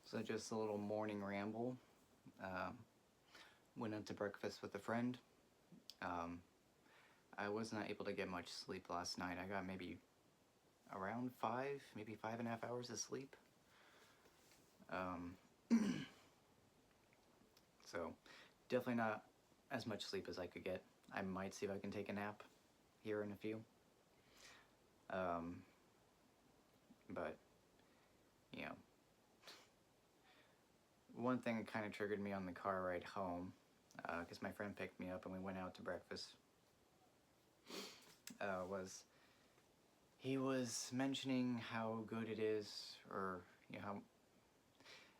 So just a little morning ramble. Um, Went out to breakfast with a friend. Um, I was not able to get much sleep last night. I got maybe around five, maybe 5.5 hours of sleep. Um, so definitely not as much sleep as I could get. I might see if I can take a nap here in a few. Um, but you know, one thing kind of triggered me on the car ride home because my friend picked me up and we went out to breakfast. Was he was mentioning how good it is, or how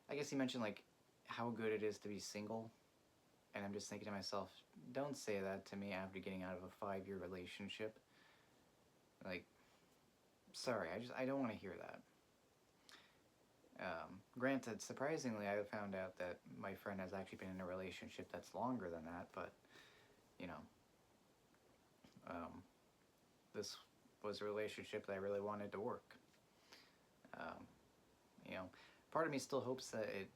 I guess he mentioned like how good it is to be single, and I'm just thinking to myself, don't say that to me after getting out of a 5-year relationship. Like, sorry, I don't want to hear that. Granted, surprisingly, I found out that my friend has actually been in a relationship that's longer than that, but you know, um, this was a relationship that I really wanted to work. Um, you know, part of me still hopes that it,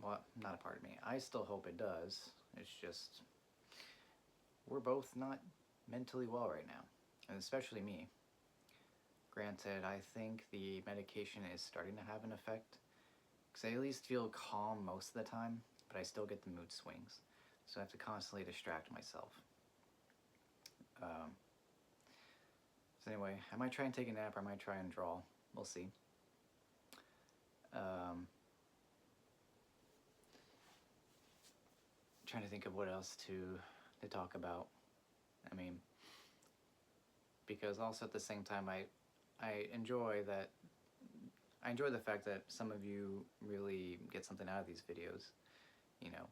well, not a part of me, I still hope it does. It's just, we're both not mentally well right now, and especially me. Granted, I think the medication is starting to have an effect, because I at least feel calm most of the time, but I still get the mood swings, so I have to constantly distract myself. Um, so anyway, I might try and take a nap, or I might try and draw. We'll see. Um, Trying to think of what else to talk about. I mean, because also at the same time, I enjoy that. I enjoy the fact that some of you really get something out of these videos. You know,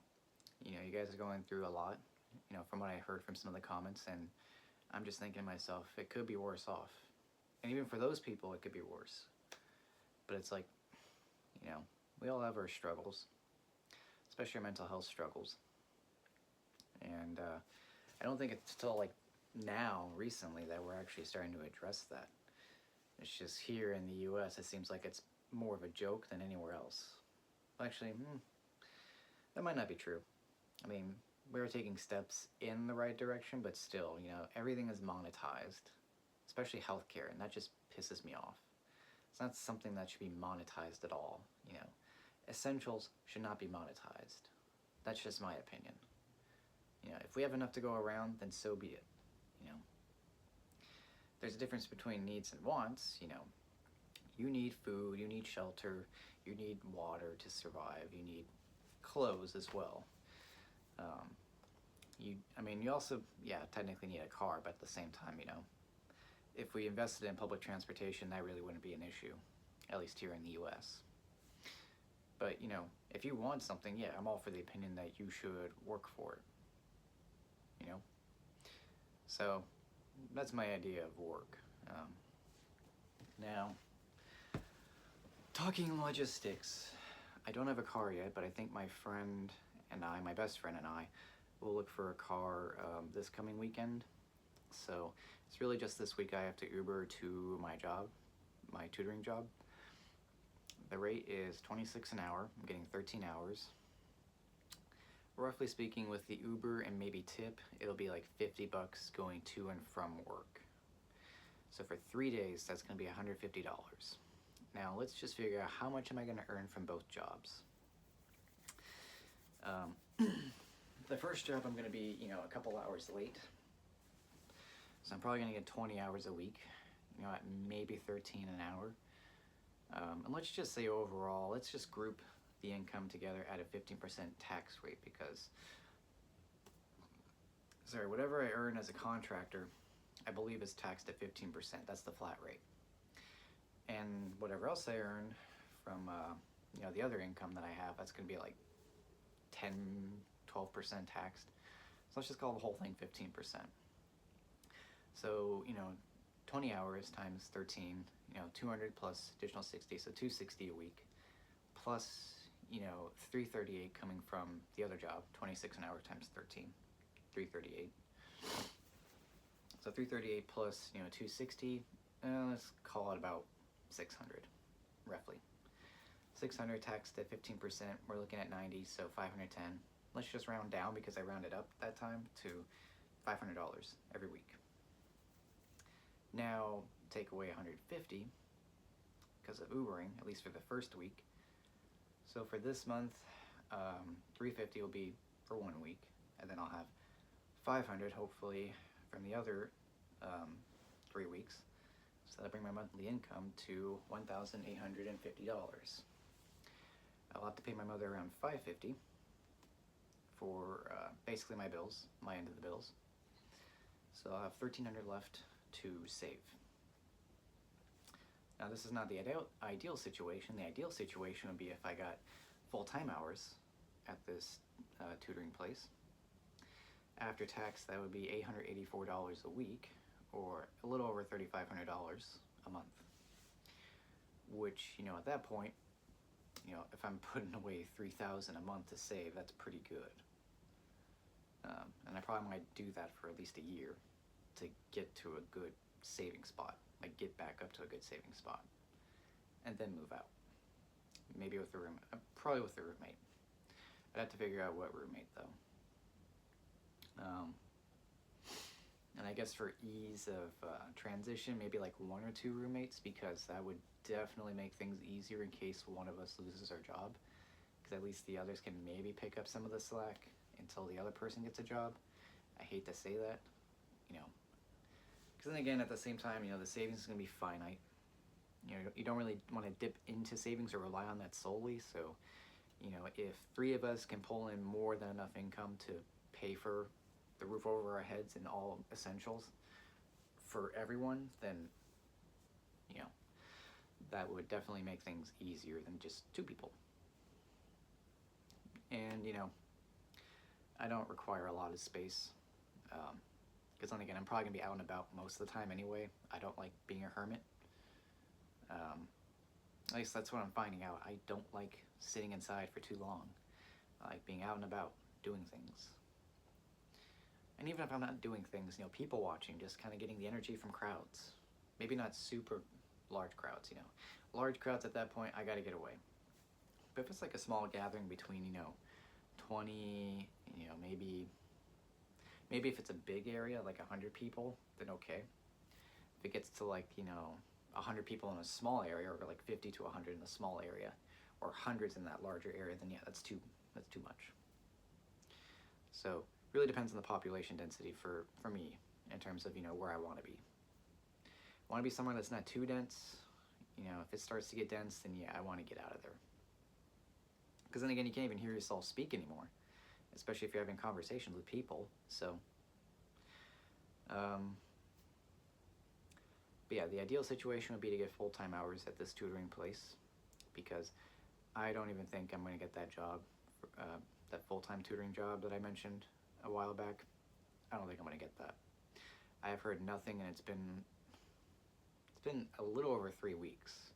you guys are going through a lot. From what I heard from some of the comments, and I'm just thinking to myself, it could be worse off. And even for those people, it could be worse. But it's like, you know, we all have our struggles, especially our mental health struggles. And I don't think it's till like now, recently, that we're actually starting to address that. It's just here in the US, it seems like it's more of a joke than anywhere else. Actually, that might not be true. I mean, we're taking steps in the right direction, but still, everything is monetized, especially healthcare, and that just pisses me off. It's not something that should be monetized at all. Essentials should not be monetized. That's just my opinion. If we have enough to go around, then so be it. There's a difference between needs and wants. You need food, you need shelter, you need water to survive, you need clothes as well. You also, yeah, technically need a car, but at the same time, if we invested in public transportation, that really wouldn't be an issue, at least here in the US. But, if you want something, yeah, I'm all for the opinion that you should work for it. So, that's my idea of work. Now, talking logistics, I don't have a car yet, but I think my friend and I, my best friend and I, will look for a car this coming weekend. So it's really just this week I have to Uber to my job, my tutoring job. The rate is $26 an hour. I'm getting 13 hours. Roughly speaking, with the Uber and maybe tip, it'll be like $50 going to and from work. So for 3 days, that's going to be $150. Now let's just figure out how much am I going to earn from both jobs. The first job I'm going to be, a couple hours late. So I'm probably going to get 20 hours a week, at maybe 13 an hour. And let's just say overall, let's just group the income together at a 15% tax rate because, whatever I earn as a contractor, I believe is taxed at 15%. That's the flat rate. And whatever else I earn from, the other income that I have, that's going to be like 10, 12% taxed. So let's just call the whole thing 15%. So, 20 hours times 13, 200 plus additional 60, so 260 a week, plus, 338 coming from the other job, 26 an hour times 13, 338. So 338 plus, 260, let's call it about 600, roughly. 600 taxed at 15%, we're looking at 90, so 510. Let's just round down because I rounded up that time to $500 every week. Now take away 150 because of Ubering, at least for the first week. So for this month, 350 will be for 1 week, and then I'll have 500 hopefully from the other 3 weeks. So that'll bring my monthly income to $1,850. I'll have to pay my mother around $550 for basically my bills, my end of the bills. So I'll have $1,300 left to save. Now this is not the ideal situation. The ideal situation would be if I got full-time hours at this tutoring place. After tax, that would be $884 a week, or a little over $3,500 a month. Which, you know, at that point, you know, if I'm putting away $3,000 a month to save, that's pretty good. And I probably might do that for at least a year to get to a good saving spot, like get back up to a good saving spot, and then move out. Maybe with a roommate, probably with a roommate. I'd have to figure out what roommate though. And I guess for ease of transition, maybe like 1 or 2 roommates, because that would definitely make things easier in case one of us loses our job, because at least the others can maybe pick up some of the slack until the other person gets a job. I hate to say that, you know, because then again, at the same time, you know, the savings is going to be finite. You know, you don't really want to dip into savings or rely on that solely. So, you know, if 3 of us can pull in more than enough income to pay for the roof over our heads and all essentials for everyone, then, you know, that would definitely make things easier than just 2 people. And, you know, I don't require a lot of space, because then again, I'm probably going to be out and about most of the time anyway. I don't like being a hermit. At least that's what I'm finding out. I don't like sitting inside for too long. I like being out and about, doing things. And even if I'm not doing things, you know, people watching, just kind of getting the energy from crowds. Maybe not super large crowds, you know. Large crowds at that point, I gotta get away. But if it's like a small gathering between, you know, 20, you know, maybe if it's a big area, like 100 people, then okay. If it gets to like, you know, 100 people in a small area, or like 50 to 100 in a small area, or hundreds in that larger area, then yeah, that's too much. So really depends on the population density for me in terms of, you know, where I want to be. I want to be somewhere that's not too dense. You know, if it starts to get dense, then yeah, I want to get out of there. Because then again, you can't even hear yourself speak anymore, especially if you're having conversations with people. So, but yeah, the ideal situation would be to get full-time hours at this tutoring place, because I don't even think I'm going to get that job, that full-time tutoring job that I mentioned a while back. I don't think I'm going to get that. I have heard nothing, and it's been a little over 3 weeks.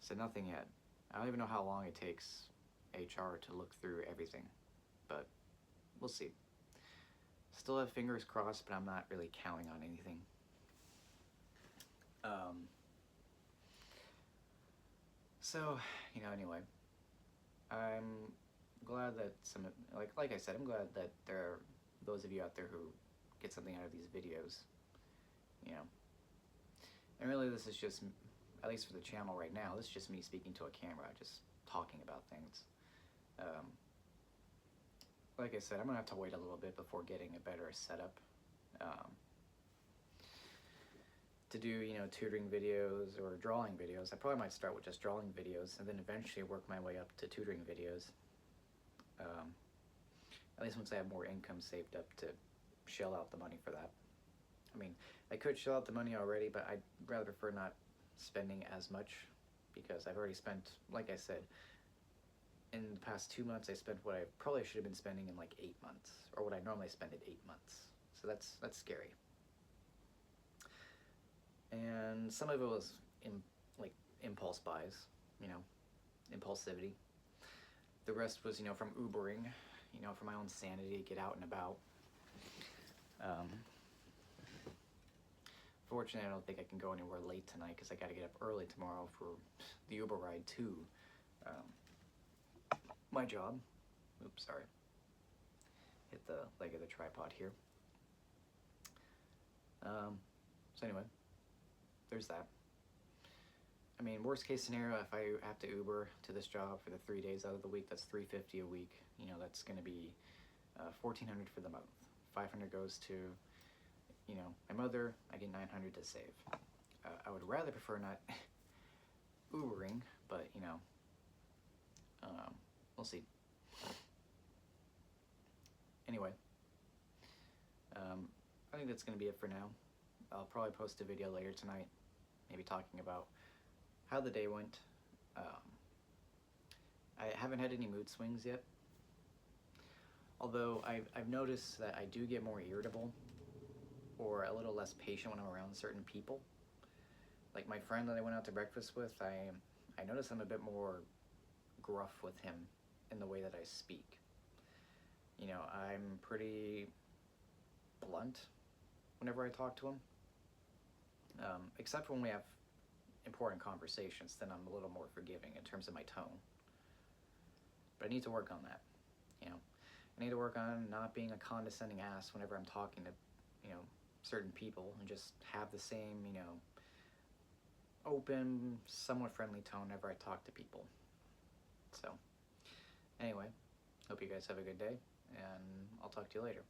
So nothing yet. I don't even know how long it takes HR to look through everything, but we'll see. Still have fingers crossed, but I'm not really counting on anything. So, you know, anyway, I'm glad that like I said, I'm glad that there are those of you out there who get something out of these videos, you know. And really, this is just, at least for the channel right now, this is just me speaking to a camera, just talking about things. Like I said, I'm gonna have to wait a little bit before getting a better setup to do, you know, tutoring videos or drawing videos. I probably might start with just drawing videos and then eventually work my way up to tutoring videos. At least once I have more income saved up to shell out the money for that. I mean, I could shell out the money already, but I'd rather prefer not spending as much, because I've already spent, like I said, in the past 2 months I spent what I probably should have been spending in like 8 months, or what I normally spend in 8 months. So that's scary. And some of it was like impulse buys, you know, impulsivity. The rest was, you know, from Ubering, you know, for my own sanity, get out and about. Fortunately, I don't think I can go anywhere late tonight because I got to get up early tomorrow for the Uber ride to My job, oops, sorry, hit the leg of the tripod here. So anyway, there's that. I mean, worst case scenario, if I have to Uber to this job for the 3 days out of the week, that's $350 a week. You know, that's going to be $1,400 for the month. $500 goes to, you know, my mother. I get $900 to save. I would rather prefer not Ubering, but you know, we'll see. Anyway, I think that's going to be it for now. I'll probably post a video later tonight, maybe talking about how the day went. I haven't had any mood swings yet, although I've noticed that I do get more irritable or a little less patient when I'm around certain people. Like my friend that I went out to breakfast with, I notice I'm a bit more gruff with him in the way that I speak. You know, I'm pretty blunt whenever I talk to him, except when we have important conversations, then I'm a little more forgiving in terms of my tone. But I need to work on that, you know. I need to work on not being a condescending ass whenever I'm talking to, you know, certain people, and just have the same, you know, open, somewhat friendly tone whenever I talk to people. So, anyway, hope you guys have a good day, and I'll talk to you later.